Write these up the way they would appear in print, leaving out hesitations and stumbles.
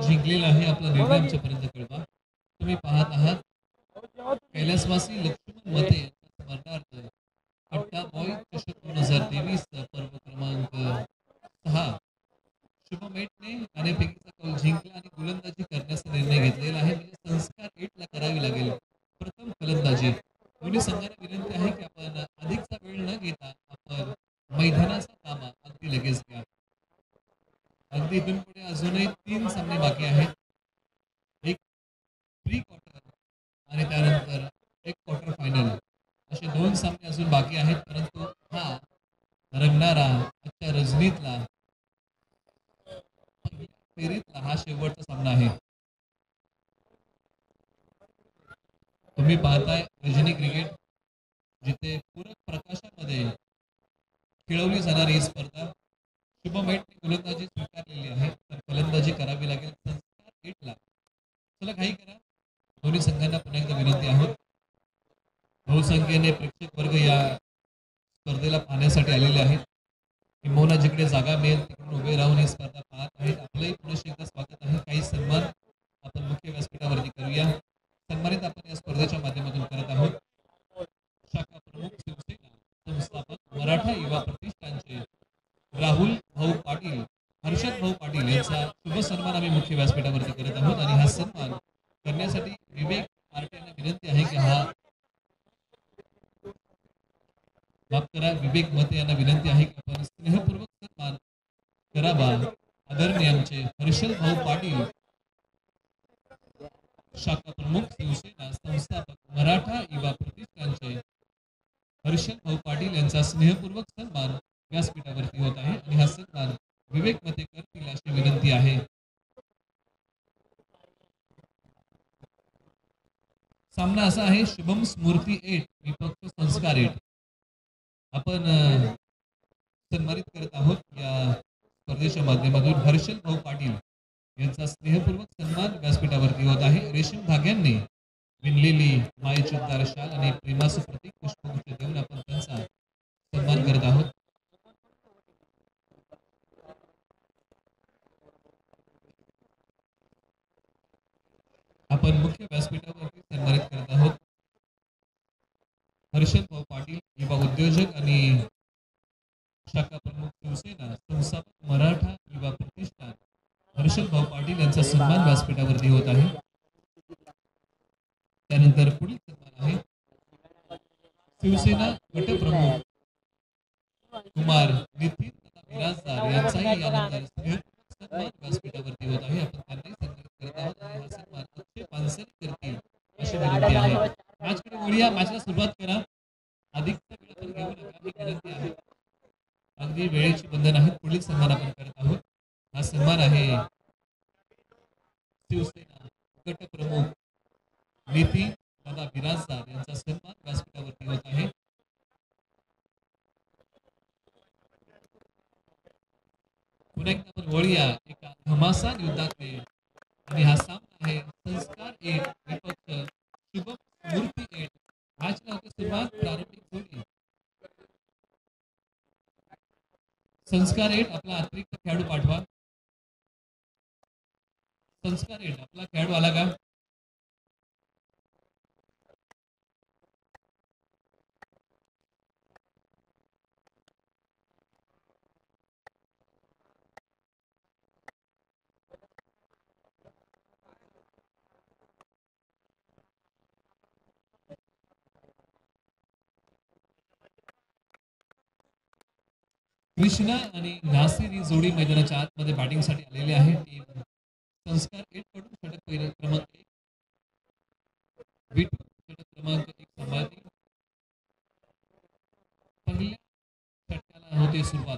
जिंकलेला आहे आपला निर्णय आमच्यापर्यंत कळवा. तुम्ही पाहत आहात कैलासवासी लक्ष्मण मते यांच्या स्मरणार्थ कट्टा बॉय चषक 2023 पर्व क्रमांक 6 शुभमेटने नाणेफेकीचा कौल जिंकला आणि गोलंदाजी करण्याचा निर्णय घेतलेला आहे. म्हणजे संस्कार 8 ला करावी लागेल प्रथम फलंदाजी. दोन्ही संघांना विनंती आहे की आपण अधिकचा वेळ न घेता आपण मैदानाचा ताबा अगदी लगेच घ्या. अगदी इथून पुढे अजूनही 3 सामने बाकी आहेत. एक प्री क्वार्टर आणि त्यानंतर एक क्वार्टर फायनल असे 2 सामने अजून बाकी आहेत. परंतु हा रंगणारा आजच्या रजनीतला फेरीतला हा शेवटचा सामना आहे. तुम्ही पाहताय रजनी क्रिकेट, जिथे पूरक प्रकाशामध्ये खेळवली जाणारी ही स्पर्धा. शुभमेटने गोलंदाजी स्वीकारलेली आहे, तर फलंदाजी करावी लागेल संस्कार 8 ला. चला घाई करा. दोन्ही संघांना पुन्हा एकदा विनंती आहोत. बहुसंख्येने प्रेक्षक वर्ग या स्पर्धेला पाहण्यासाठी आलेले आहेत. किंबहुना जिकडे जागा मिळेल तिकडून उभे राहून ही स्पर्धा पाहत आहेत. आपलंही पुन्हा एकदा स्वागत आहे. काही सन्मान आपण मुख्य व्यासपीठावरती करूया. सन्मानित आपण या स्पर्धेच्या माध्यमातून करत आहोत शाखा प्रमुख शिवसेना संस्थापक मराठा युवा प्रतिष्ठानचे राहुल भाऊ पाटील, हर्षद भाऊ पाटील यांचा शुभ सन्मान आम्ही मुख्य व्यासपीठावरती करत आहोत. आणि हा सन्मान करण्यासाठी विवेक पार्टे यांना विनंती आहे की माफ करा, विवेक मते यांना विनंती आहे की आपण स्नेहपूर्वक सन्मान करावा. आदरणीय आमचे हर्षद भाऊ पाटील, शाखा प्रमुख शिवसेना संस्थापक मराठा युवा प्रतिष्ठानचे हर्षद भाऊ पाटील यांचा स्नेहपूर्वक सन्मान व्यासपीठावरती होत आहे. आणि हा सन्मान विवेक मते करतील अशी विनंती आहे. सामना असा आहे शुभम स्मृती 8 विपक्ष संस्कार 8. आपण सन्मानित करत आहोत या स्पर्धेच्या माध्यमातून हर्षद भाऊ पाटील यांचा स्नेहपूर्वक सन्मान व्यासपीठावरती होत आहे. रेशीम धाग्यांनी विणलेली मायेचुद्दार शाल आणि प्रेमाचं प्रतीक पुष्पगुच्छ देऊन आपण त्यांचा सन्मान करत आहोत. आपण मुख्य व्यासपीठावरती सन्मानित करत आहोत हर्षद भाऊ पाटील, युवा उद्योजक आणि शाखा प्रमुख शिवसेना संस्थापक मराठा युवा प्रतिष्ठान हर्षद भाऊ पाटील यांचा सन्मान व्यासपीठावरती होत आहे. त्यानंतर पुढील सन्मान आहे शिवसेना गटप्रमुख कुमार नितीन तथा बिराजदार यांचाही यानंतर सन्मान व्यासपीठावरती होत आहे. आपण त्यांनाही सन्मानित करत आहोत आणि हा सन्मान अक्षय पानसरे करतील अशी विनंती आहे. मॅचकडे वळूया. मॅचला सुरुवात करा. अधिकचा वेळ आपण घेऊ नका ही विनंती आहे. अगदी वेळेची बंधन आहेत. पुढील सन्मान आपण करत आहोत. हा सन्मान आहे शिवसेना गटप्रमुख नितीन दादा बिराजदार यांचा सन्मान व्यासपीठावरती होत आहे. पुन्हा एकदा आपण वळूया एका घमासान युद्धाकडे. आणि हा सामना आहे संस्कार 8 विपक्ष शुभम स्मृती 8. मॅचला होते सुरुवात. प्रारंभिक जोडी संस्कार 8 आपला अतिरिक्त खेळाडू पाठवा. संस्कार 8 आपला खेळाडू आला का? कृष्णा आणि नासिर ही जोडी मैदानाच्या आतमध्ये बॅटिंगसाठी आलेली आहे. टीम संस्कार 8 कडून षटक क्रमांक 1, विटू षटक क्रमांक 1 संभाजी. पहिल्या षटकाला होते सुरुवात.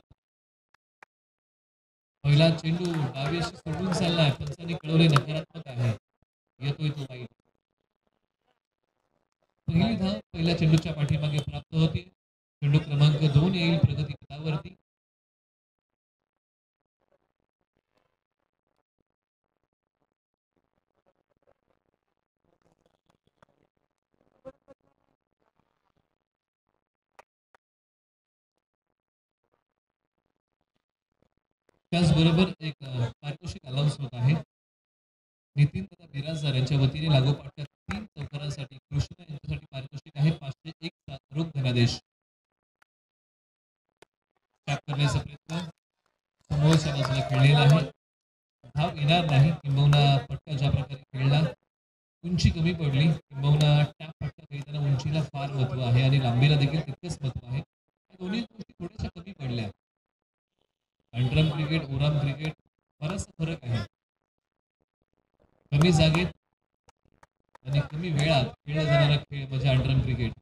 पहिला चेंडू डावीशी सोडून चाललाय. पंचांनी कळवले नकारात्मक आहे. येतोय तो वाईट. पहिली धाव पहिल्या चेंडूच्या पाठीमागे प्राप्त होते. चेंडू क्रमांक 2 येईल प्रगती पथावरती. त्याचबरोबर एक पारितोषिक अनाउन्स होत आहे. नितीन तथा बिराजदार यांच्या वतीने लागोपाठच्या 3 चौकारांसाठी कृष्णा यांच्यासाठी पारितोषिक आहे 501 रोख धनादेश. टॅप करण्याचा प्रयत्न समोरच्या बाजूला खेळलेला आहे. धाव येणार नाही, किंबहुना पट्टा ज्या प्रकारे खेळला उंची कमी पडली, किंबहुना टॅप पट्टा खेळताना उंचीला फार महत्व आहे आणि लांबीला देखील तितकेच महत्व आहे. दोन्ही गोष्टी थोड्याशा कमी पडल्या. अंडरम क्रिकेट, ओराम क्रिकेट बराचसा फरक आहे. कमी जागेत आणि कमी वेळात खेळला जाणारा खेळ म्हणजे अंडरम क्रिकेट.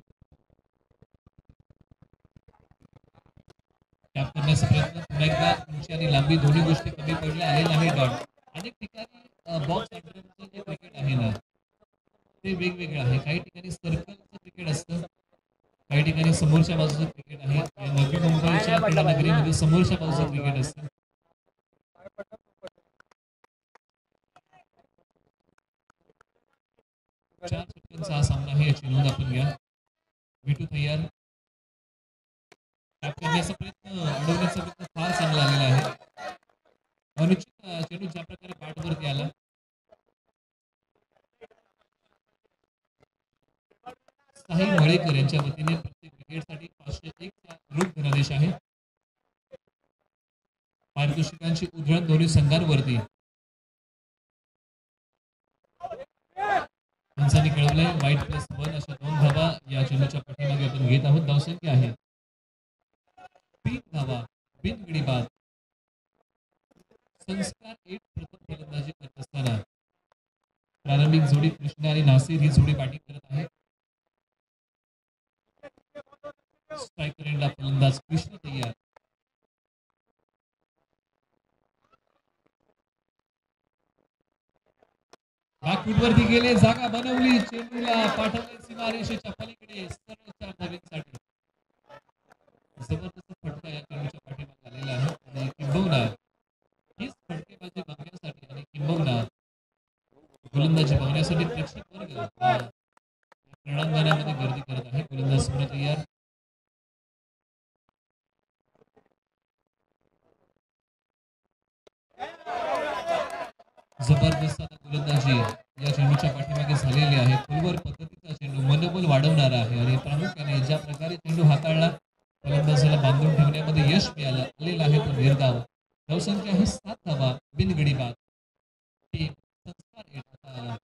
टॅप करण्याचा प्रयत्न पुन्हा एकदा उंची आणि लांबी दोन्ही गोष्टी कमी पडल्या. आलेला आहे डॉट. अनेक ठिकाणी बॉक्स अंडरमचं जे क्रिकेट आहे ना ते वेगवेगळं आहे. काही ठिकाणी सर्कलचं क्रिकेट असतं, काही ठिकाणी समोरच्या बाजूचं क्रिकेट आहे. नवी मुंबईच्या क्रीडानगरीमध्ये समोरच्या बाजूचं क्रिकेट असतं. चार षटकांचा हा सामना आहे, याची नोंद आपण घ्या. विटू तयार. टॅप करण्याचा प्रयत्न, अडवण्याचा प्रयत्न फार चांगला आलेला आहे. अनुचित चेंडू ज्या प्रकारे पाठवरती आला. साहिल मळेकर यांच्या वतीने प्रत्येक विकेटसाठी 501 रोख धनादेश आहे. पारितोषिकांची उधळण दोन्ही संघांवरती. माणसांनी कळवलंय वाईट +1 अशा 2 धावा या चेंडूच्या पाठीमागे आपण घेत आहोत. धावसंख्या आहे 3 धावा, बिनगडी बाद. संस्कार 8 प्रथम फलंदाजी करत असताना प्रारंभिक जोडी कृष्णा आणि नासिर ही जोडी बॅटिंग करत आहे. स्ट्रायकर एंडला फलंदाज कृष्ण तयार. बॅकफूटवरती गेले, जागा बनवली, चेंडूला पाठवले सीमारेषेच्या पलीकडे सरळ 4 धावेसाठी. जबरदस्त फटका या चेंडूच्या पाठीमागे आलेला आहे आणि किंबहुना हीच फटकेबाजी बघण्यासाठी आणि किंबहुना गोलंदाजी बघण्यासाठी प्रेक्षक वर्ग रणांगणामध्ये गर्दी करत आहे. गोलंदाज सुरू तयार. जबरदस्त आता गोलंदाजी या चेंडूच्या पाठीमागे झालेली आहे. फुलवर पद्धतीचा चेंडू मनोबल वाढवणारा आहे आणि प्रामुख्याने ज्या प्रकारे चेंडू हाताळला फलंदाजाला बांधून ठेवण्यामध्ये यश आलेलं आहे तो निर्धाव. धावसंख्या ही 7 धावा, बिनगडी बाद. टीम संस्कार 8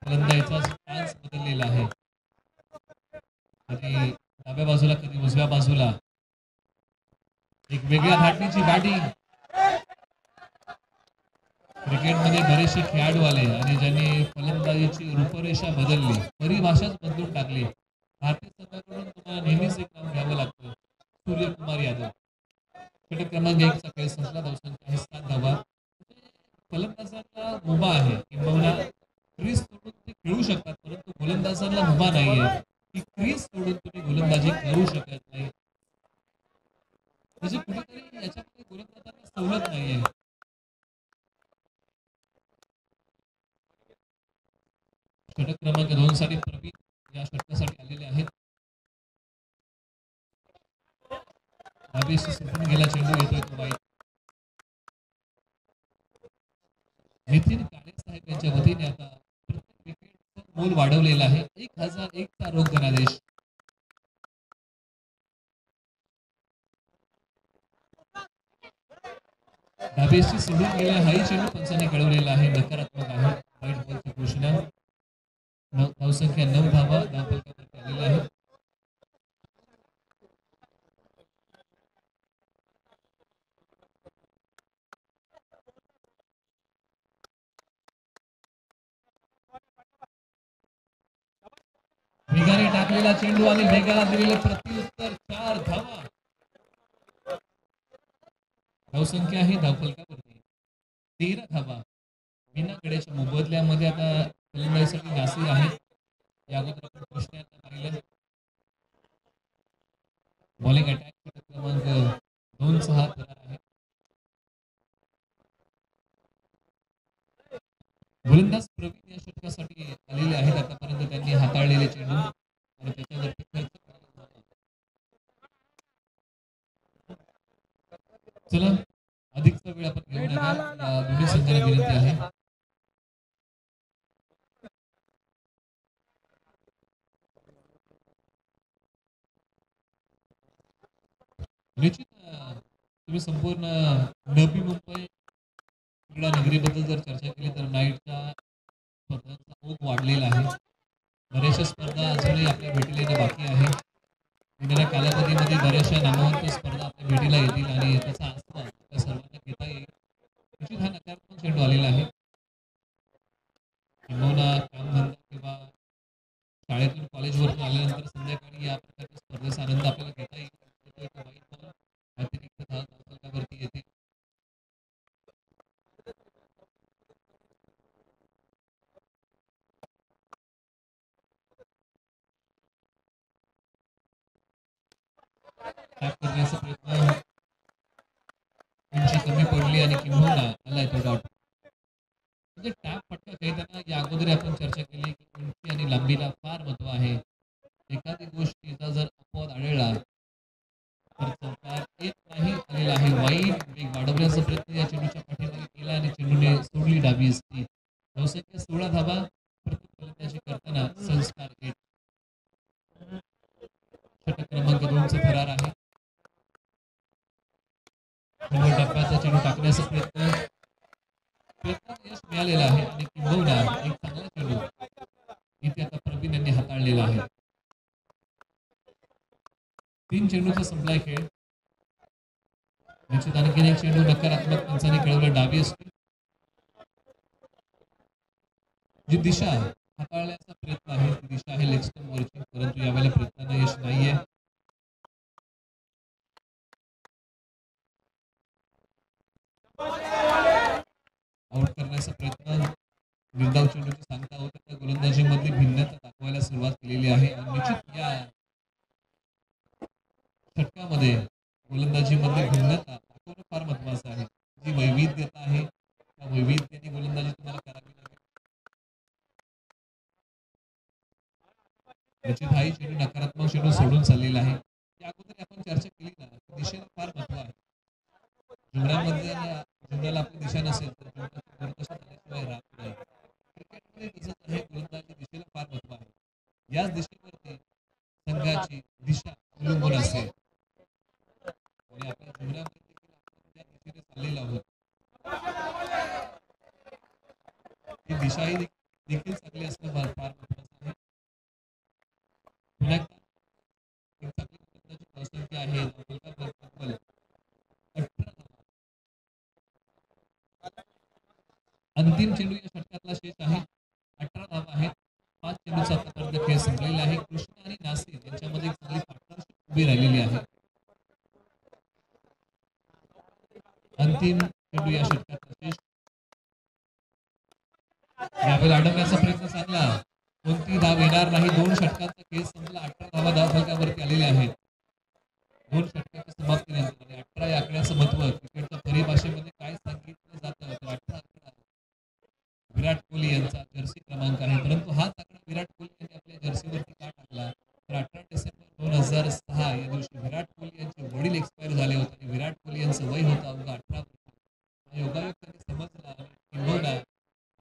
फलंदाजीचा स्टान्स बदललेला आहे. कधी डाव्या बाजूला कधी उजव्या बाजूला. एक वेगळ्या धाटणीची बॅटिंग. क्रिकेटमध्ये बरेचसे खेळाडू आले आणि ज्यांनी फलंदाजीची रूपरेषा बदलली, परिभाषाच बदलून टाकली. भारतीय संघाकडून तुम्हाला नेहमीच एक नाव घ्यावं लागतं, सूर्यकुमार यादव. षटक क्रमांक 1 चा खेळ संपला. धावसंख्या आहे 7 धावा. फलंदाजांना मुभा आहे, किंबहुना क्रीज तोडून ते खेळू शकतात, परंतु गोलंदाजांना मुभा नाहीये की क्रीज तोडून तुम्ही गोलंदाजी करू शकत नाही. म्हणजे कुठेतरी याच्यामध्ये गोलंदाजांना सवलत नाहीये. षटक क्रमांक 2 साठी प्रवीण या षटकासाठी आलेले आहेत. सुटून गेला चेंडू, येतोय तो वाईट. नितीन काळे साहेब यांच्या वतीने आता प्रत्येक विकेटचं मोल वाढवलेला आहे. 1001 चा रोख धनादेश. धाबेशी सोडून गेला हाही चेंडू पंचांनी कळवलेला आहे, नकारात्मक आहे. वाईट बॉलची घोषणा. धावसंख्या 9 धावा, धावफलकावरती आलेल्या आहेत. वेगाने टाकलेला चेंडू आणि वेगाला दिलेले प्रत्युत्तर 4 धावा. धावसंख्या आहे धावफलकावरती 13 धावा. बिना गड्याच्या मोबदल्यामध्ये आता फलंदाजीसाठी नासिर आहे. या अगोदर आपण कृष्ण यांना पाहिलं. बॉलिंग अटॅक क्रमांक 2 चा हा करार आहे. गोलंदाज प्रवीण या षटकासाठी आलेले आहेत. आतापर्यंत त्यांनी हाताळलेले चेंडू आणि त्याच्यावरती खर्च. चला अधिकचा वेळ आपण घेऊ नका. दोन्ही संघाला विनंती आहे. तुम्ही संपूर्ण नवी मुंबई क्रीडा नगरीबद्दल जर चर्चा केली तर नाईटच्या स्पर्धांचा ओघ वाढलेला आहे. बऱ्याचशा स्पर्धा अजूनही आपल्या भेटीला येणं बाकी आहे. येणाऱ्या कालावधीमध्ये बऱ्याचशा नामवंत स्पर्धा आपल्या भेटीला येतील आणि त्याचा आस्वाद आपल्या सर्वांना घेता येईल. निश्चित हा नकारात्मक चेंडू आलेला आहे. किंबहुना कामधंदा किंवा शाळेतून कॉलेजवरून आल्यानंतर संध्याकाळी या प्रकारच्या स्पर्धेचा आनंद आपल्याला घेता येईल. एक वाईट बॉल अतिरिक्त धावसंख्यावरती येते. टॅप करण्याचा प्रयत्न उंची कमी पडली आणि किंबहुना आलाय तो डॉट. म्हणजे टॅप फटका खेळताना या अगोदर आपण चर्चा केली की उंची आणि लांबीला फार महत्व आहे. एखादी गोष्टीचा जर अपवाद आढळला तर चौकार एक नाही आलेला आहे. वाईट वेग वाढवण्याचा प्रयत्न या चेंडूच्या पाठीमागे केला आणि चेंडूने सोडली डावी असती. धावसंख्या 16 धावा. प्रथम फलंदाजी करताना संस्कार 8. षटक क्रमांक 2 चा थरार आहे. टप्प्याचा चेंडू टाकण्याचा प्रयत्न यश मिळालेला आहे आणि किंबहुना एक चांगला चेंडू इथे आता प्रवीण यांनी हाताळलेला आहे. 3 चेंडूचा संपलाय खेळ. निश्चित आणखीन एक चेंडू नकारात्मक पंचांनी खेळवला डावी असते. जी दिशा हाताळण्याचा प्रयत्न आहे ती दिशा आहे लेग स्टंप वरची, परंतु यावेळेला प्रयत्नांना यश नाहीये. आउट करण्याचा प्रयत्न. निर्धाव चेंडूची सांगता होता त्या गोलंदाजीमधली भिन्नता दाखवायला सुरुवात केलेली आहे आणि निश्चित या षटकामध्ये गोलंदाजीमधली भिन्नता दाखवणं फार महत्वाचं आहे. जी वैविध्यता आहे त्या वैविध्याने गोलंदाजी तुम्हाला करावी लागेल. निश्चित हाही चेंडू नकारात्मक चेंडू सोडून चाललेला आहे. या अगोदर आपण चर्चा केली ना दिशेला फार महत्व आहे. जीवनामध्ये जीवनाला आपली दिशा नसेल तर जीवनात झाल्याशिवाय राहत नाही. क्रिकेटमध्ये तसंच आहे. गोलंदाजी दिशेला फार महत्व आहे. याच दिशेवरती संघाची दिशा अवलंबून असेल आणि आपल्या जीवनामध्ये देखील आपण त्या दिशेने चाललेलो आहोत. ही दिशाही देखील चांगली असणं फार महत्वाचं आहे. पुन्हा एकदा एक चांगली गोलंदाजी धावसंख्या आहे. 18 अंतिम चेंडू या षटकातला शेष आहे. 18 धावा आहेत. 5 चेंडूचा आतापर्यंत खेळ संपलेला आहे. कृष्ण आणि नासिर यांच्यामध्ये एक चांगली पार्टनरशिप उभी राहिलेली आहे. अंतिम चेंडू या षटकातला शेष. यावेळेला अडवण्याचा प्रयत्न चांगला. कोणती धाव येणार नाही. 2 षटकांचा खेळ संपला. 18 धावा धावफलकावरती आलेल्या आहेत. 2 षटकाच्या समाप्तीनंतर आणि 18 या आकड्याचं महत्व क्रिकेटच्या परिभाषेमध्ये काय सांगितलं जातं तर 18 आकडा विराट कोहली यांचा जर्सी क्रमांक आहे. परंतु हाच आकडा विराट कोहली यांनी आपल्या जर्सीवरती का टाकला तर 18 डिसेंबर 2006 या दिवशी विराट कोहली यांचे वडील एक्सपायर झाले होते आणि विराट कोहली यांचं वय होतं अवघा 18 वर्ष. योगायोग त्यांनी समजला आणि किंबहुना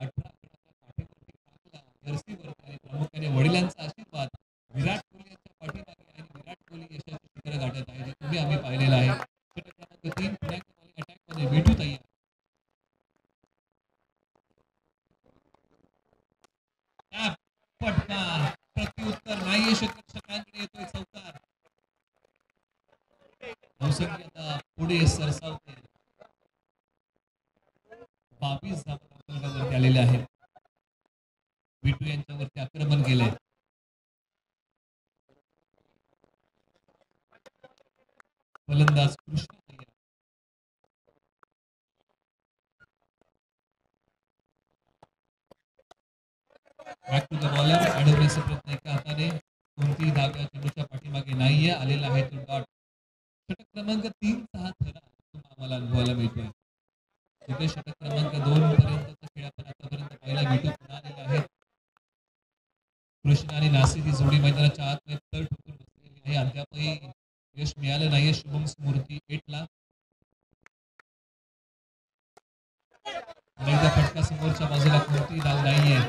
18 आकड्याच्या पाठीवरती टाकला जर्सीवरती आणि प्रामुख्याने वडिलांचा आशीर्वाद विराट कोहली यांच्या पाठीमागे आणि विराट कोहली यशाची शिखर गाठत आहे. तुम्ही आम्ही पाहिलेलं आहे. षटक क्रमांक 3 पुन्हा अटॅकमध्ये विठू तयार. फटका प्रत्युत्तर नाही. षटकांकडे येतोय चौकार. धावसंख्या आता पुढे सरसावते. 22 धावा आलेले आहेत. विटू यांच्यावरती आक्रमण केलंय. फलंदाज Krishna back to the bowler. अडवण्याचा प्रयत्न एका हाताने. कोणतीही धाव या चेंडूच्या पाठीमागे नाहीये. आलेला आहे तो डॉट. षटक क्रमांक 3 चा हा थरा आम्हाला अनुभवायला मिळतोय. तिथे षटक क्रमांक 2 पर्यंतचा खेळ आपण आतापर्यंत पाहिला. विटू पुन्हा आलेला आहे. कृष्ण आणि नासिर ही जोडी मैदानाच्या आतमध्ये तळ ठोकून बसलेली आहे. अद्यापही यश मिळालं नाहीये शुभम स्मृती 8 ला. अनेकदा फटका समोरच्या बाजूला कोणतीही धाव नाहीये.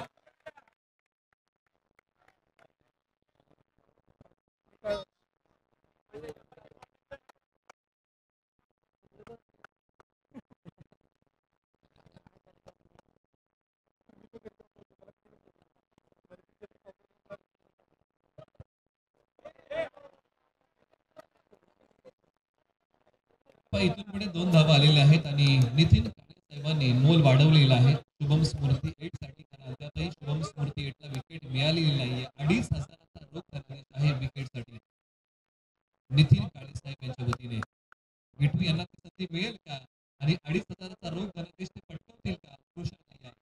इथून पुढे 2 धावा आलेल्या आहेत आणि नितीन काळे साहेबांनी मोल वाढवलेला आहे शुभम स्मृती 8 साठी. कारण अद्यापही शुभम स्मृती 8 ला विकेट मिळालेली नाहीये. 2,500चा रोख धनादेश आहे विकेटसाठी नितीन काळे साहेब यांच्या वतीने. विठू यांना ती संधी मिळेल का आणि 2,500चा रोख धनादेश ते पटकवतील का? कृषा नाही आहे.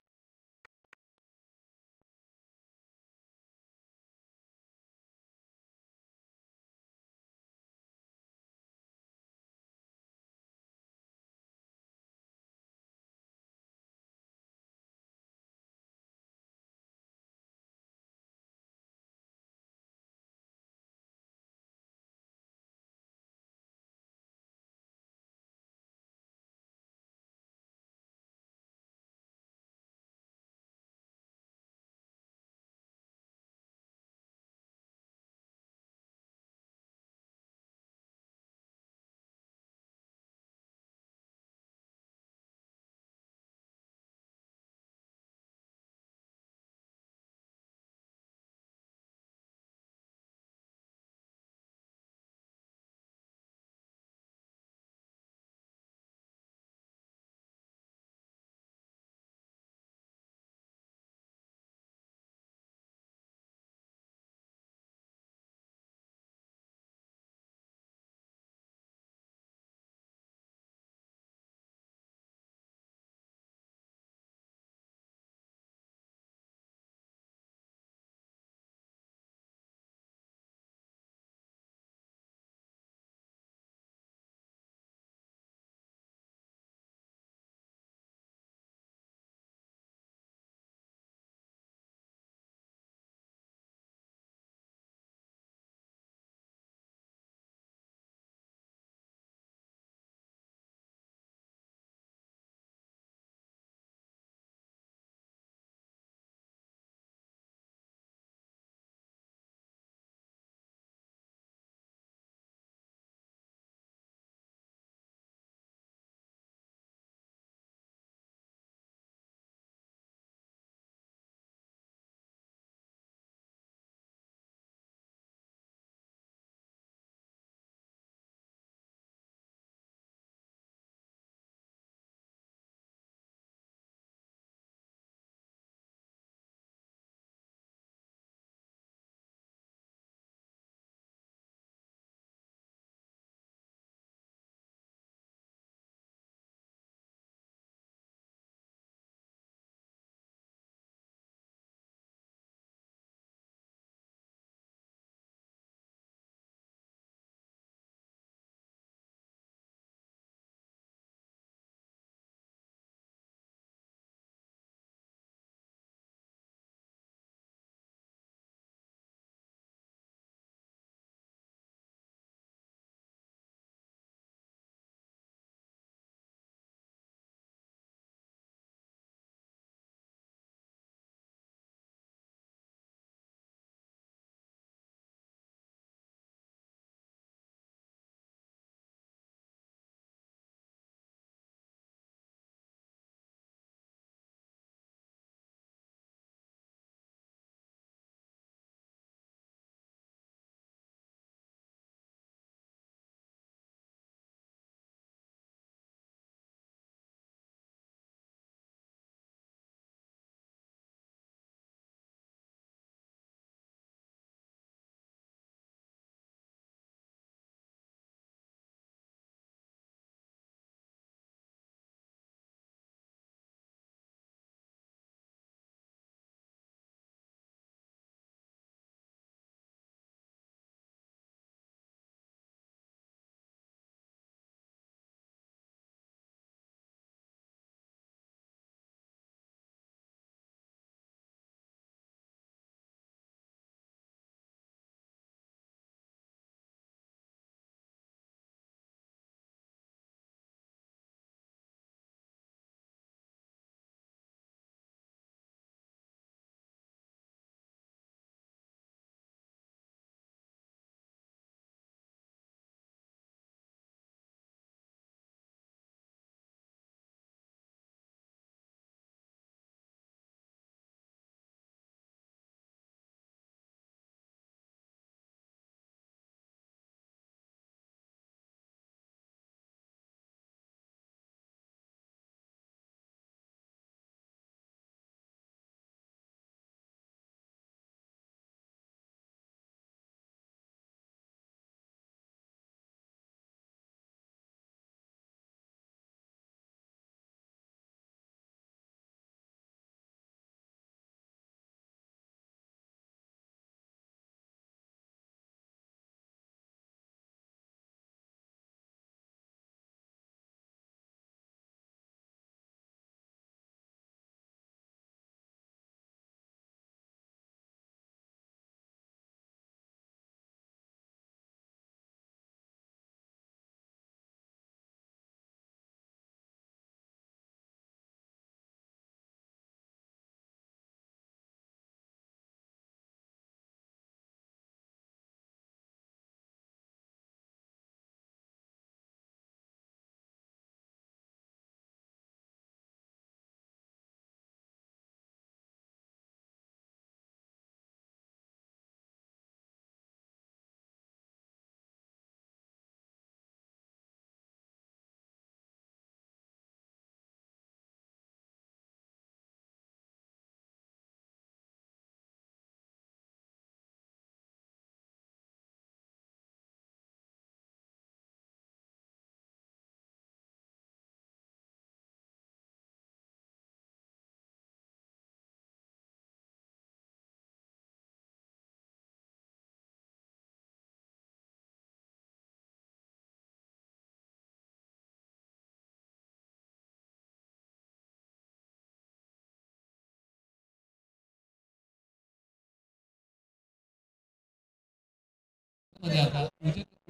संघांमध्ये आता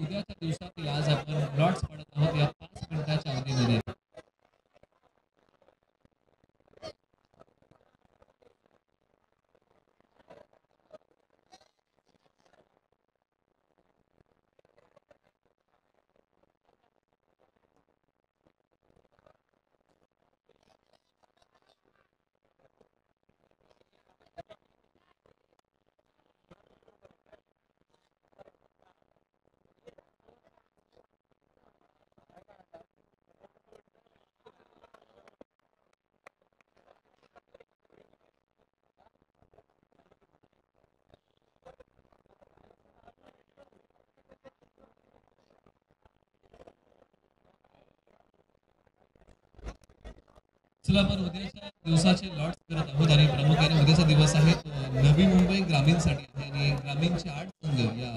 उद्याच्या दिवसातील आज आपण लॉट्स पडत आहोत या 5 मिनिटाच्या अवधीमध्ये. चला आपण उद्याच्या दिवसाचे लॉट्स करत आहोत आणि प्रामुख्याने उद्याचा दिवस आहे तो नवी मुंबई ग्रामीणसाठी आहे आणि ग्रामीणचे 8 संघ या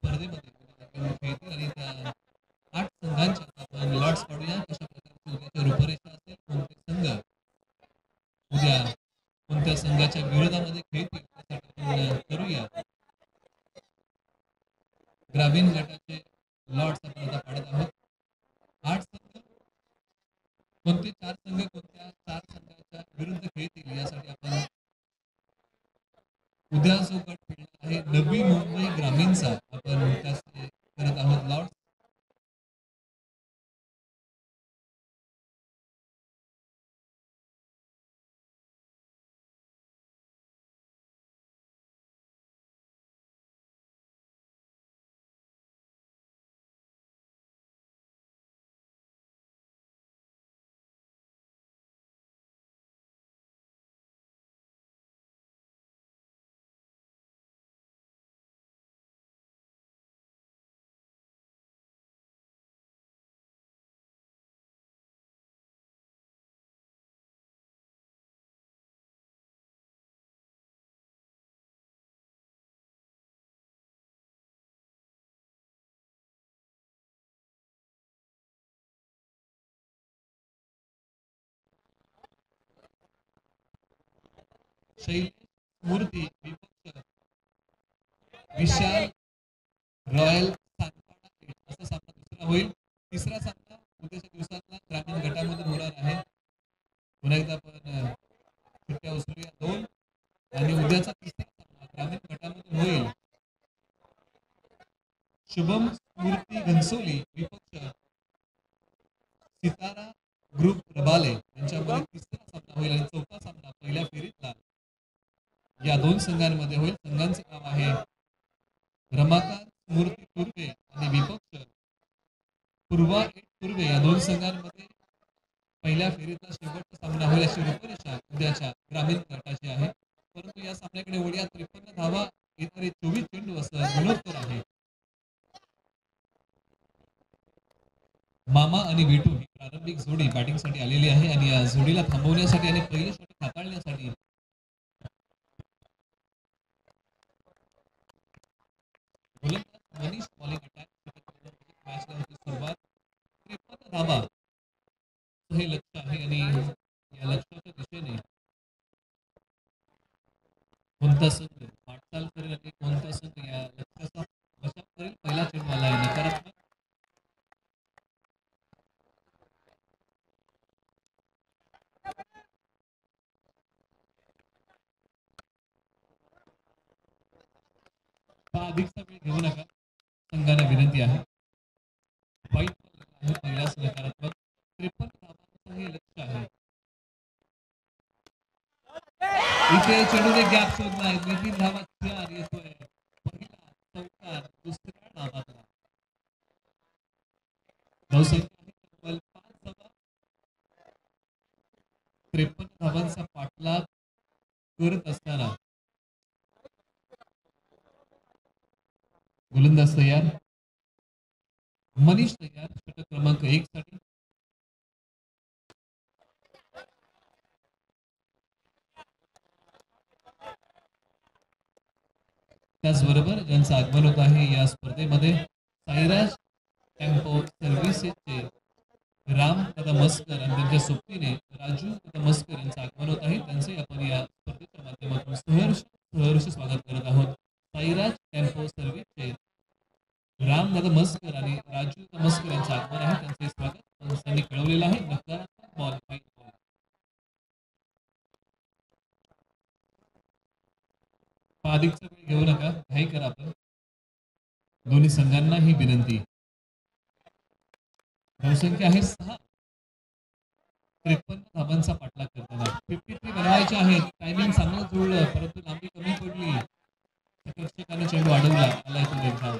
स्पर्धेमध्ये खेळतील आणि त्या 8 संघांच्या आपण लॉट्स काढूया कशा प्रकारची उद्याची रूपरेषा असेल, कोणते संघ उद्या कोणत्या संघाच्या विरोधामध्ये खेळतील त्यासाठी आपण करूया. ग्रामीण गटाचे लॉट्स आपण आता काढत आहोत. 8 संघ कोणते 4 संघ कोणत्या 4 संघाच्या विरुद्ध खेळतील यासाठी आपण उद्या जो गट खेळणार आहे नवी मुंबई ग्रामीणचा आपण त्यासाठी करत आहोत लॉट्स. शैलेश मूर्ती विपक्ष विशाल रॉयल सातपाडा असा सामना दुसरा होईल. तिसरा सामना उद्याच्या दिवसातला ग्रामीण गटामधून होणार आहे. पुन्हा एकदा आपण सुट्ट्या उचलूया 2 आणि उद्याचा तिसरा सामना ग्रामीण गटामधून होईल. शुभम मूर्ती घनसोली विपक्ष सितारा ग्रुप रबाले यांच्यामध्ये तिसरा सामना होईल आणि चौथा सामना पहिल्या फेरीतला या 2 संघांमध्ये होईल. संघांचे नाव आहे रमाकांत मूर्ती तुर्वे आणि विपक्ष पूर्वा तुर्वे. या 2 संघांमध्ये पहिल्या फेरीतला शेवटचा सामना होईल अशी रूपरेषा उद्याच्या ग्रामीण गटाची आहे. परंतु या सामन्याकडे वळूया. 53 धावा येणारे 24 चेंडू असं गुणोत्तर आहे. मामा आणि विटू ही प्रारंभिक जोडी बॅटिंगसाठी आलेली आहे आणि या जोडीला थांबवण्यासाठी आणि पहिले षटक हाताळण्यासाठी मनीष बॉलिंग अटॅक मॅचला होती सुरुवात. 53 धावा हे लक्ष्य आहे आणि या लक्ष्याच्या दिशेने कोणता संघ वाटचाल करेल आणि कोणता संघ या लक्ष्याचा बचाव करेल. पहिला चेंडू आला आहे नकारात्मक. अधिकचा वेळ घेऊ नका संघाने विनंती आहे. वाईट पहिलाच नकारात्मक. 53 धावांचं हे लक्ष्य आहे. इथे चेंडूने गॅप शोधला आहे. 3 धावा 4 येतोय. पहिला चौकार दुसऱ्या धावाचा धावसंख्या आहे तब्बल 5 धावा. 53 धावांचा पाठलाग करत असताना गोलंदाज तयार. मनीष तयार षटक क्रमांक 1 साठी. त्याचबरोबर ज्यांचं आगमन होत आहे या स्पर्धेमध्ये साईराज टेम्पो सर्व्हिसेसचे राम कदमस्कर आणि त्यांच्या सोबतीने राजू कदमस्कर यांचं आगमन होत आहे. त्यांचे आपण या स्पर्धेच्या माध्यमातून सहर्ष स्वागत करत आहोत. साईराज टेम्पो अधिकचा वेळ घेऊ नका, काही करा आपण. दोन्ही संघांना ही विनंती. धावसंख्या आहे 6. 53 धावांचा पाठलाग करताना 53 बनवायचे आहेत. टायमिंग चांगलं जुळलं, परंतु लांबी कमी पडली. रक्षकाने चेंडू अडवला, आलाय तो एक धाव.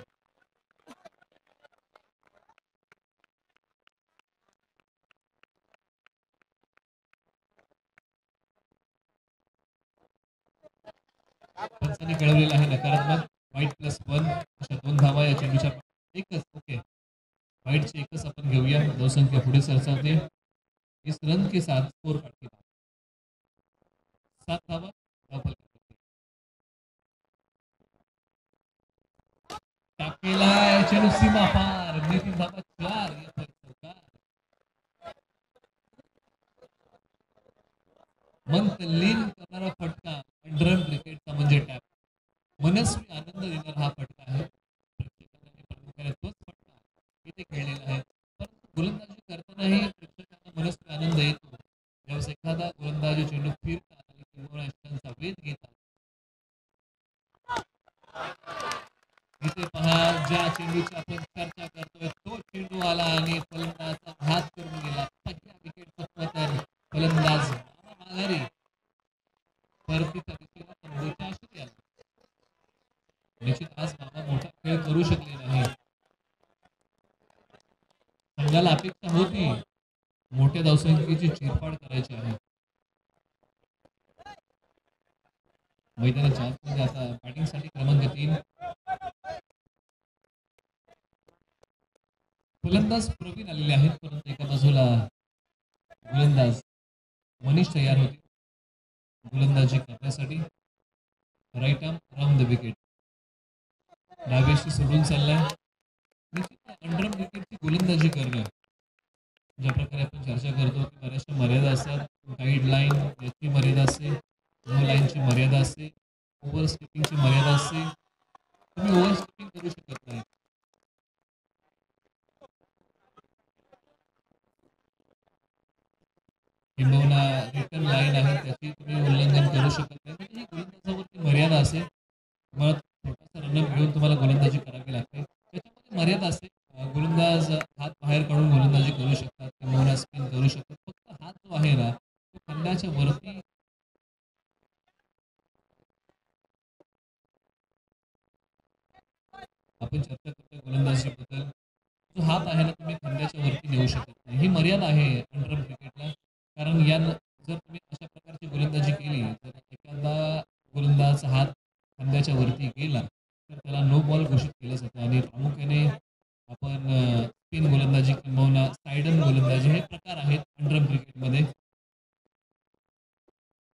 पंचांनी कळवलेला आहे नकारात्मक. वाईट +1 अशा 2 धावा या चेंडूच्या. एकच, ओके, वाईटचे एकच आपण घेऊया. धावसंख्या पुढे सरसावते. इस रन के साथ स्कोर काढते 7 धावा धावफलकावरती. टाकेला चेंडू सीमा पार. नितीन धावा 4 या चौकार. मन तल्लीन करणारा फटका अंडरन क्रिकेटचा म्हणजे टॅप. मनस्वी आनंद देणारा हा फटका आहे. प्रेक्षकांनी तोच फटका इथे खेळलेला आहे. परंतु गोलंदाजी करतानाही प्रेक्षकांना मनस्वी आनंद येतो ज्यावेळेस एखादा गोलंदाजी चेंडू फिरतात आणि किंवा षटकांचा वेध घेतात. इथे पहा, ज्या चेंडूची आपण चर्चा करतोय तो चेंडू आला आणि फलंदाजाचा घात करून गेला. पहिल्या विकेटचा तर फलंदाज माघारी परतीच्या दिशेला तंबूच्या आशेने आला. निश्चित आज मामा मोठा खेळ करू शकले नाही. संघाला अपेक्षा होती मोठ्या धावसंख्येची चिरफाड करायची आहे. मैदानाच्या आतमध्ये आता बॅटिंगसाठी क्रमांक 3 फलंदाज प्रवीण आलेले आहेत, परंतु एका बाजूला गोलंदाज मनीष तयार होते गोलंदाजी करण्यासाठी. Right arm around the wicket. डाव्याशी सोडून चाललाय. अंडर विकेटची गोलंदाजी करणं, ज्या प्रकारे आपण चर्चा करतो की बऱ्याचशा मर्यादा असतात. गाईडलाईन याची मर्यादा असते, नो लाईनची मर्यादा असते, ओव्हर स्किपिंगची मर्यादा असते. तुम्ही ओव्हर स्किपिंग करू शकत नाही. किंबहुना रिटर्न लाईन आहे त्याची तुम्ही उल्लंघन करू शकत नाही. म्हणजे ही गोलंदाजावरती मर्यादा असते. तुम्हाला छोटासा रनअप घेऊन तुम्हाला गोलंदाजी करावी लागते. त्याच्यामध्ये मर्यादा असते. गोलंदाज हात बाहेर काढून गोलंदाजी करू शकतात, किंबहुना स्पिन करू शकतात. फक्त हात जो आहे ना तो खंडाच्या वरती आपण चर्चा करतोय गोलंदाजीबद्दल. जो हात आहे ना तुम्ही खंड्याच्या वरती नेऊ शकत नाही. ही मर्यादा आहे अंडरआर्म क्रिकेटला. कारण या जर तुम्ही अशा प्रकारची गोलंदाजी केली तर एखादा गोलंदाज हात खांद्याच्या वरती गेला तर त्याला नो बॉल घोषित केलं जातं. आणि प्रामुख्याने आपण स्पिन गोलंदाजी किंबहुना साईडन गोलंदाजी हे प्रकार आहेत अंडरआर्म क्रिकेटमध्ये.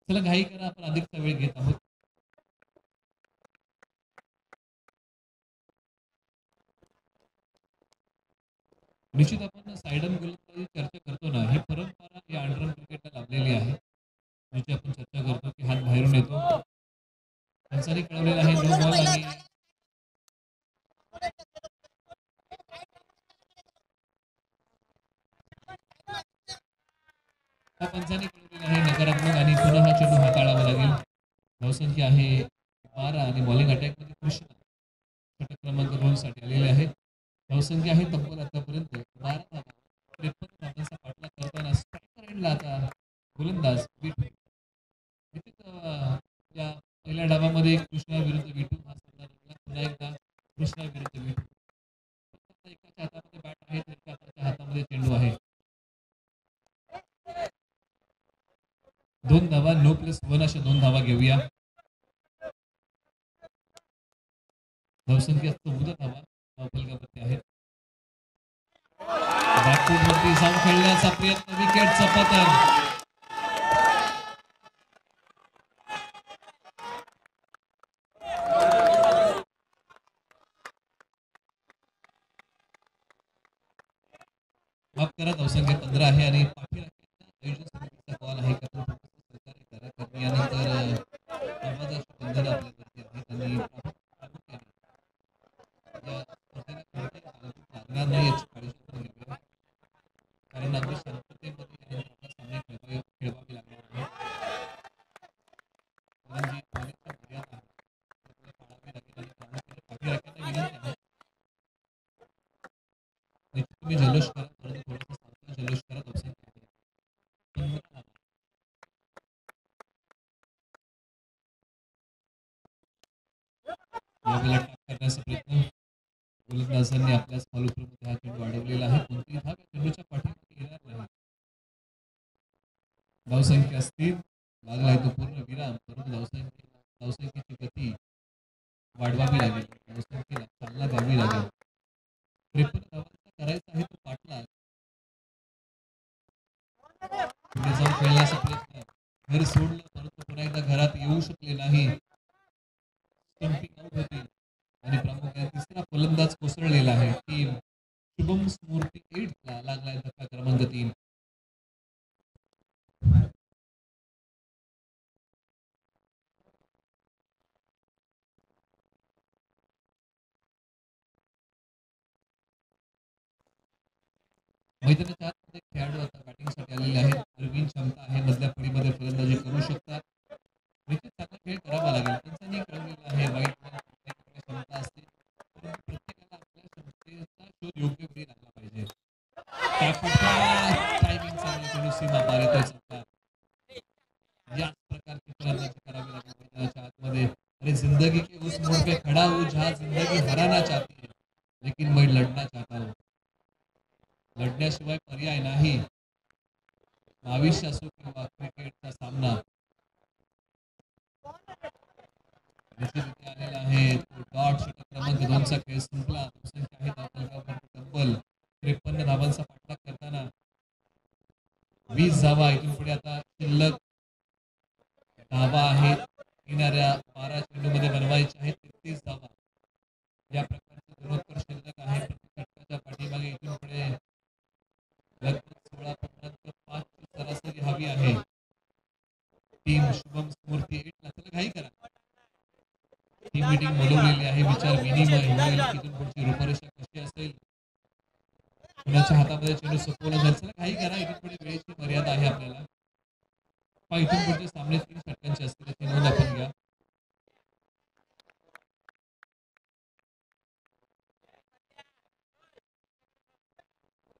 चला घाई करा, आपण अधिकचा वेळ घेत आहोत. निश्चित आपण साईडन गोलंदाजी चर्चा करतो ना, ही परंपरा या अंडरआर्म क्रिकेटला लाभलेली आहे. ज्याची आपण चर्चा करतो की हात बाहेरून येतो. पंचांनी कळवलेला आहे नो बॉल. आणि पंचांनी कळवलेला आहे नकारात्मक आणि पुन्हा हा चेंडू हाताळावा लागेल. धावसंख्या आहे 12 आणि बॉलिंग अटॅकमध्ये कृष्ण षटक क्रमांक 2 साठी आलेले आहेत. धावसंख्या आहे तब्बल आतापर्यंत 12 धावा. 53 धावांचा पाठलाग करताना स्ट्रायकर एंडला आता गोलंदाज विटू. या पहिल्या डावामध्ये कृष्णा विरुद्ध विटू हा सामना रंगला. पुन्हा एकदा कृष्णा विरुद्ध विटू. एकाच्या हातामध्ये बॅट आहे तर एकाच्या हातामध्ये चेंडू आहे. 2 धावा, नो +1 अशा 2 धावा घेऊया. धावसंख्या 14 धावा धावफलकावरती आहेत. बॅकफूटवरती जाऊन खेळण्याचा प्रयत्न, विकेटचं पतन. माफ करा, धावसंख्या 15 आहे आणि आयोजन समितीचा कॉल आहे का सहकार्य करा, कारण यानंतर आवाजाची बंधनं आपल्यावरती आहेत आणि प्रामुख्याने या स्पर्धेला लागणार नाही याची काळजी आपण घेऊया. कारण अगदी शांततेमध्ये यानंतर सामने खेळवावे लागणार आहे. कारण जी मर्यादा आहे यावेळेला टाक करण्याचा प्रयत्न गोलंदाजांनी आपल्याच फॉलोथ्रूमध्ये हा चेंडू अडवलेला आहे. कोणतीही धाव या चेंडूच्या पाठीमागे येणार नाही. धावसंख्या स्थिर लागलाय तो पूर्ण विराम, परंतु धावसंख्येची गती वाढवावी लागेल. धावसंख्येला चालना द्यावी लागेल. 53 धावांचा करायचा आहे तो पाठलाग. पुढे जाऊन खेळण्याचा प्रयत्न, घर सोडलं परंतु पुन्हा एकदा घरात येऊ शकले नाही. स्टंपिंग आउट होती आणि प्रामुख्याने तिसरा फलंदाज कोसळलेला आहे. टीम शुभम स्मूर्ती 8 ला लागलाय धक्का क्रमांक 3. मैदानाच्या आतमध्ये खेळाडू आता बॅटिंगसाठी आलेले आहेत. नवीन क्षमता आहे, मधल्या फळीमध्ये फलंदाजी करू शकतात. निश्चित चांगला खेळ करावा लागेल. त्यांनी कळवलेलं आहे वाईट प्रत्येकाकडे क्षमता असते, परंतु प्रत्येकाला आपल्या क्षमतेचा शोध योग्य वेळी लागला पाहिजे. टायमिंग चांगली चेंडू सीमा पार येतोय चौकार. याच प्रकारची फलंदाजी करावी लागेल मैदानाच्या आतमध्ये. अरे जिंदगी के उस मोड़ पे खड़ा हूँ जहाँ जिंदगी हराना चाहती है, लेकिन मैं लड़ना चाहता हूँ. लढण्याशिवाय पर्याय नाही. भविष्य असो किंवा क्रिकेटचा सामना आलेला आहे. डॉट षटक क्रमांक 2 चा खेळ संपला. धावसंख्या आहे धावफलकावर तब्बल 53 धावांचा पाठलाग करताना 20 धावा. इथून पुढे आता शिल्लक धावा आहेत येणाऱ्या 12 चेंडूमध्ये बनवायच्या आहेत 33 धावा. या प्रकारचे गुणोत्तर शिल्लक आहे प्रत्येक षटकाच्या पाठीमागे. इथून पुढे लगभग 16.5 ची सरासरी हवी आहे. टीम शुभम स्मूर्ती 8 ला चला घाई करा. टीम मीटिंग बोलवलेली आहे. विचार विनिमय होईल. इथून पुढची रूपरेषा कशी असेल, कुणाच्या हातामध्ये चेंडू सोपवला जाईल. चला घाई करा. इथून पुढे वेळेची मर्यादा आहे आपल्याला. इथून पुढचे सामने 3 षटकांचे असतील याची नोंद आपण घ्या.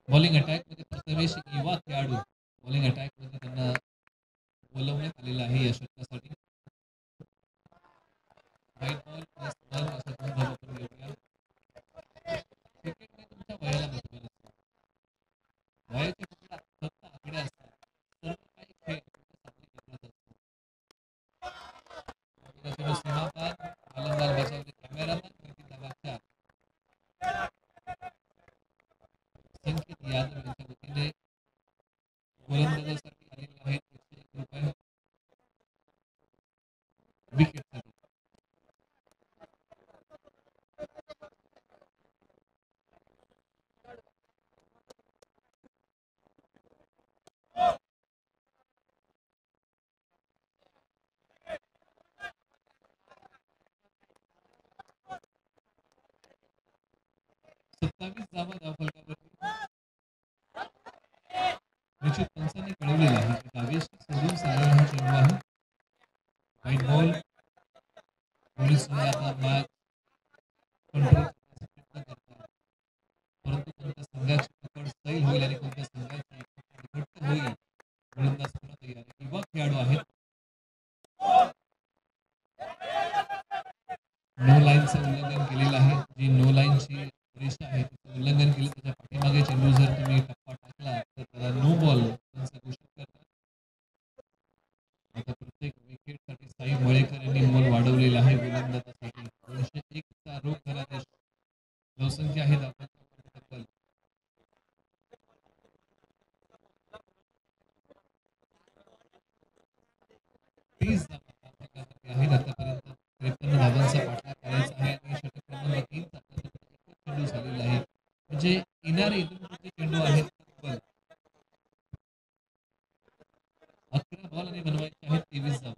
बॉलिंग अटॅक मध्ये प्रथमेश युवा खेळाडू बॉलिंग अटॅक मध्ये त्यांना बोलवण्यात आलेलं आहे या षटकासाठी. व्हाईट बॉल प्लस 1 अशा 2 धावा आपण घेऊया. क्रिकेटमध्ये तुमच्या वयाला महत्व नसतं. वयाचे फक्त आकडे असतात. सर्व काही खेळ सामने खेळत असतो. सीमापार गोलंदाज बचावले कॅमेरामॅन किती धावाच्या संकेत यादव यांच्या वतीने गोलंदाजासाठी आलेले आहेत 101 रुपये विकेटसाठी. सत्तावीस धावा धावफलकावरती निश्चित पंचांनी कळवलेला आहे की डावेशी सोडून चाललेला हा चेंडू आहे. White ball. पोलीस आता मॅच कंट्रोल करण्याचा प्रयत्न करतात, परंतु कोणत्या संघाची पकड सैल होईल आणि कोणत्या संघाची पकड घट्ट होईल गोलंदाज पुन्हा तयार आहे. युवा खेळाडू आहेत. नो लाईनचं उल्लंघन केलेलं आहे. जी नो लाईनची रेषा आहे तिचं उल्लंघन केलं. त्याच्या पाठीमागे चेंडू जर तुम्ही टप्पा टाकला तर त्याला नो बॉल घोषित करतात. आता प्रत्येक विकेटसाठी साई मळेकर यांनी मोल वाढवलेला आहे गोलंदाजासाठी. 201 चा रोख धनादेश. धावसंख्या आहे तब्बल 30 आहेत. आतापर्यंत 53 धावांचा पाठलाग करायचा आहे आणि षटक क्रमांक 3 चेंडू झालेला आहे. म्हणजे येणारे इथून पुढचे चेंडू आहेत तब्बल 11 बॉल आणि बनवायचे आहेत 23 धावा.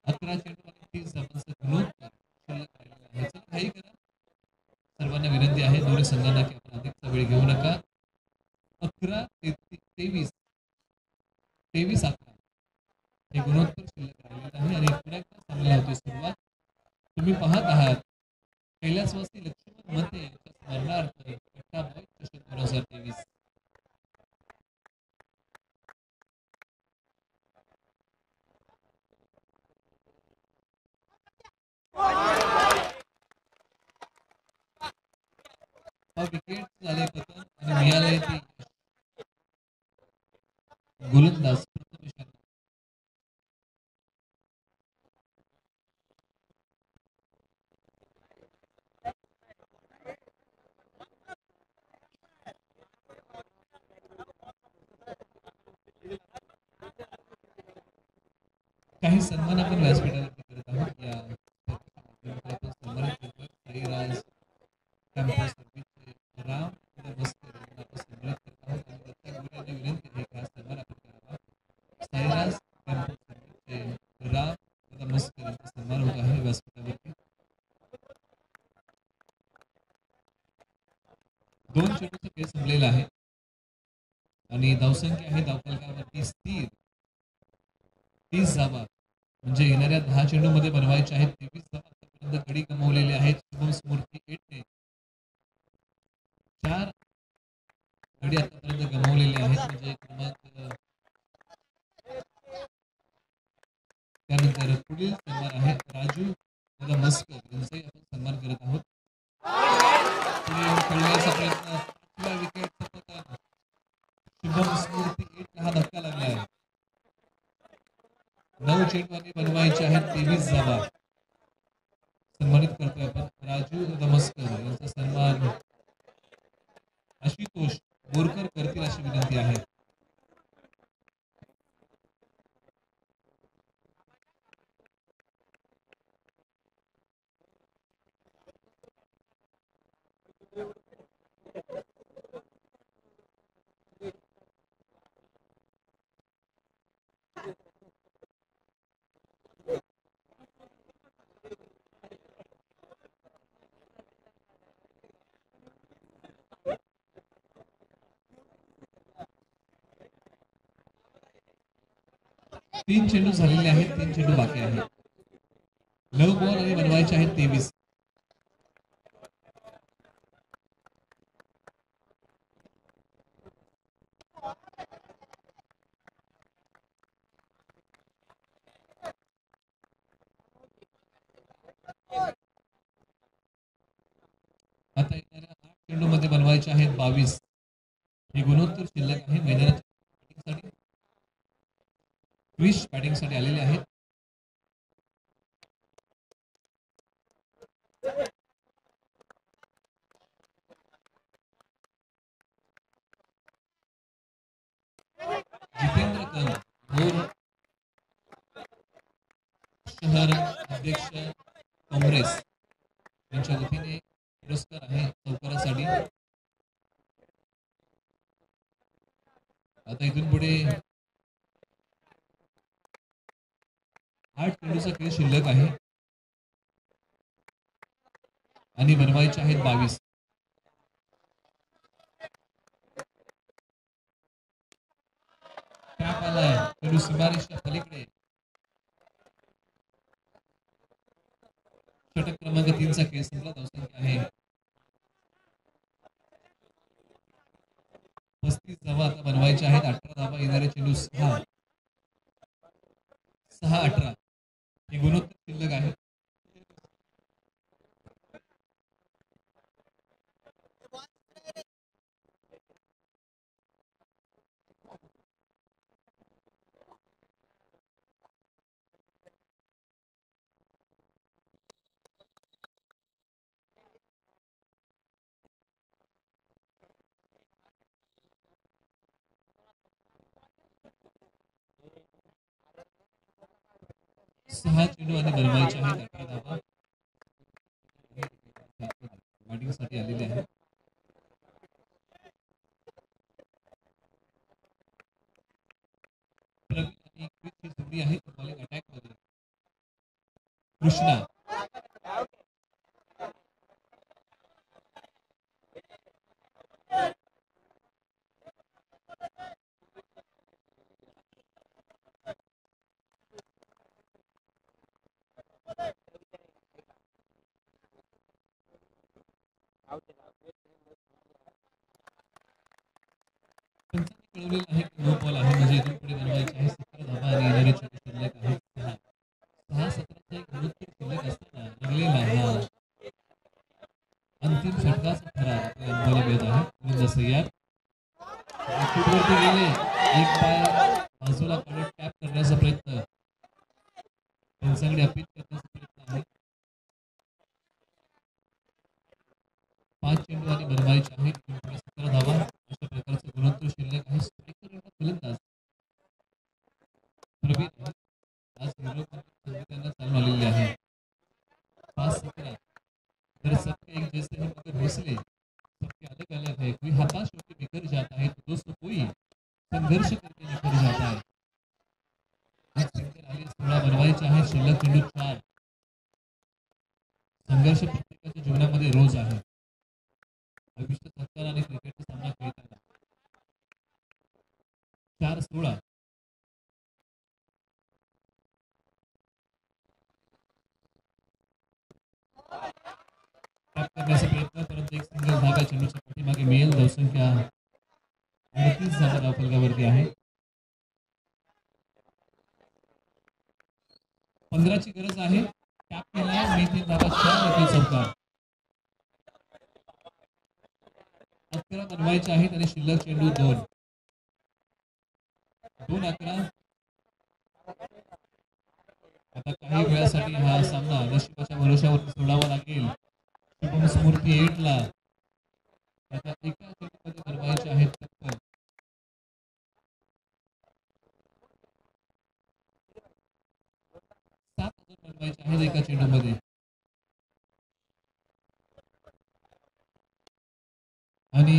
11 चेंडू आणि 30 धावांचा गुणोत्तर शिल्लक राहिलेला आहे. चला काही करा. सर्वांना विनंती आहे दोन्ही संघांना की आपण अधिकचा वेळ घेऊ नका. 11 23 23 11 हे गुणोत्तर शिल्लक राहिलेलं आहे आणि पुन्हा एकदा सामन्याला होती सुरुवात. तुम्ही पाहत आहात कैलासवासी लक्ष्मण मते यांच्या स्मरणार्थ कट्टा बॉय चषक 2023. विकेट झाले पतन आणि मिळाले ते गोलंदाज प्रथमेश यांना. काही सन्मान आपण व्यासपीठावरती करत आहोत. या आपण सन्मानित करतोय साईराज कॅम्पस सर्व्हिसचे राम मस्कर यांना आपण सन्मानित करत आहोत आणि दत्ता गुरु यांना विनंती आहे की हा सन्मान आपण करावा. साईराज कॅम्पस सर्व्हिसचे राम मस्कर यांचा सन्मान होत आहे व्यासपीठावरती. 2 चेंडूचा खेळ संपलेला आहे आणि धावसंख्या आहे धावफलकावरती स्थिर 30 धावा. म्हणजे येणाऱ्या 10 चेंडूमध्ये बनवायचे आहेत 23 धावा. आतापर्यंत गडी गमावलेले आहेत शुभम स्मृती 8ने 4 गडी आतापर्यंत गमावलेले आहेत. म्हणजे क्रमांक त्यानंतर पुढील सन्मान आहे राजू मस्कर यांचाही आपण सन्मान करत आहोत. खेळण्याचा प्रयत्न 5व्या विकेटचं पतन शुभम स्मृती 8ला हा धक्का लागला आहे. 9 चेंडूंनी बनवायचे आहेत 23 धावा. सन्मानित करतोय आपण राजू नमस्कर यांचा सन्मान आशुतोष बोरकर करतील अशी विनंती आहे. तीन चेंडू झालेले आहेत. 3 चेंडू बाकी आहेत. 9 बॉल आणि बनवायचे आहेत 23. आता येणाऱ्या 8 चेंडू मध्ये बनवायचे आहेत 22. हे गुणोत्तर शिल्लक आहे. मैदानासाठी क्रिश बॅटिंगसाठी आलेले आहेत. जितेंद्र कंग भोर शहर अध्यक्ष काँग्रेस यांच्या वतीने पुरस्कार आहे चौकारासाठी. आता इथून पुढे 8 चेंडूचा खेळ शिल्लक आहे आणि बनवायचे आहेत 22. टॅप आलाय चेंडू सीमारेषच्या पलीकडे. षटक क्रमांक 3चा खेळ संपला. धावसंख्या आहे 35 धावा आता बनवायचे आहेत. 18 धावा. येणारे चेंडू 6-18 हे गुणोत्तर शिल्लक आहे. सहा चेंडू आणि बनवायचे आहेत. 18 धावा बॅटिंगसाठी आलेले आहेत. प्रवीण आणि क्रिसची जोडी आहे बॉलिंग अटॅक मध्ये. कृष्णा कळवलेलं आहे की 9 बॉल आहे. म्हणजे इथून पुढे बनवायचे आहे 17 धावा आणि येणारे चेंडू शिल्लक आहेत 6-17चा एक गुणोत्तर शिल्लक असताना लागलेला हा अंतिम षटकाचा ठराव आपल्या करण्याचा प्रयत्न, त्यांच्याकडे अपील करण्याचा प्रयत्न आहे. 5 चेंडू आणि बनवायचे आहेत. 17 धावा अशा प्रकारचं गुणोत्तर शिल्लक आहे. स्ट्रायकर एवढा फलंदाज प्रवीण आहे. आज संघटना चालून आलेली आहे. 5-17 अगर सबके एक जैसे हैं मगर हौसले सबके अलग अलग है. कोई हताश होकर बिखर जाता है तो दोस्तों कोई संघर्ष करके निखर जाता है. सिंगल आले 16 बनवायचे आहे. शिल्लक चेंडू 4. संघर्ष प्रत्येकाच्या जीवनामध्ये रोज आहे. आयुष्य जगताना आणि क्रिकेटचा सामना खेळताना. 4-16 करण्याचा प्रयत्न, परंतु एक सिंगल धागा चेंडूच्या पाठीमागे मिळेल. धावसंख्या 38 धावा धावफलकावरती आहे. 15ची गरज आहे. टॅप केला मी 3 धावा 4 चौकार. 11 बनवायचे आहेत आणि शिल्लक चेंडू 2. 2-11. आता काही वेळासाठी हा सामना नशिबाच्या भरोशावरती सोडावा लागेल. शुभम स्मृती 8ला. आता एका चेंडूमध्ये बनवायचे आहेत तत्पर. 7 बनवायचे आहेत एका चेंडूमध्ये. आणि